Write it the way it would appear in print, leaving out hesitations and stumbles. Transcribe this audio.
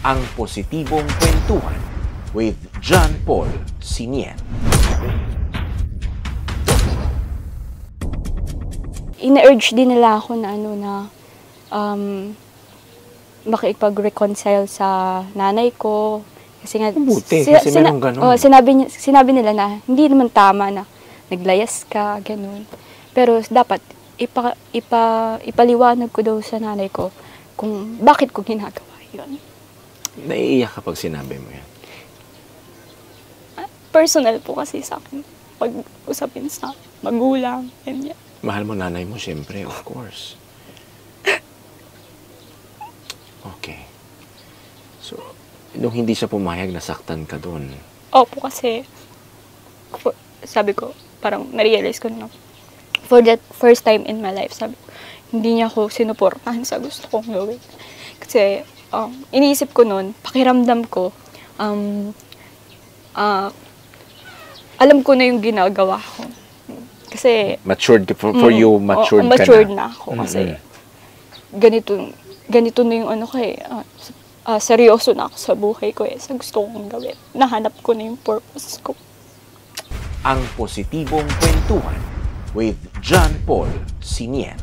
Ang positibong kwentuhan with John Paul Siniet. Ina-urge din nila ako na makipag-reconcile sa nanay ko. Kasi nga, Buti, kasi merong ganun. sinabi nila na hindi naman tama na naglayas ka, ganun. Pero dapat ipaliwanag ko daw sa nanay ko kung bakit ko ginagawa yun. Naiiyak kapag sinabi mo yan? Personal po kasi sa akin. Pag-usapin sa magulang, ganyan. Mahal mo nanay mo, siyempre, of course. Okay. So, nung hindi siya pumayag, nasaktan ka doon. Opo, kasi sabi ko, parang na-realize ko na for that first time in my life, sabi ko, hindi niya ako sinuportahan sa gusto kong gawin. Kasi, iniisip ko noon, pakiramdam ko, alam ko na yung ginagawa ko. Kasi, Matured, for you, matured ka na. Matured na ako kasi ganito na yung seryoso na ako sa buhay ko sa gusto kong gawin. Nahanap ko na yung purpose ko. Ang positibong kwentuhan with John Paul Siniet.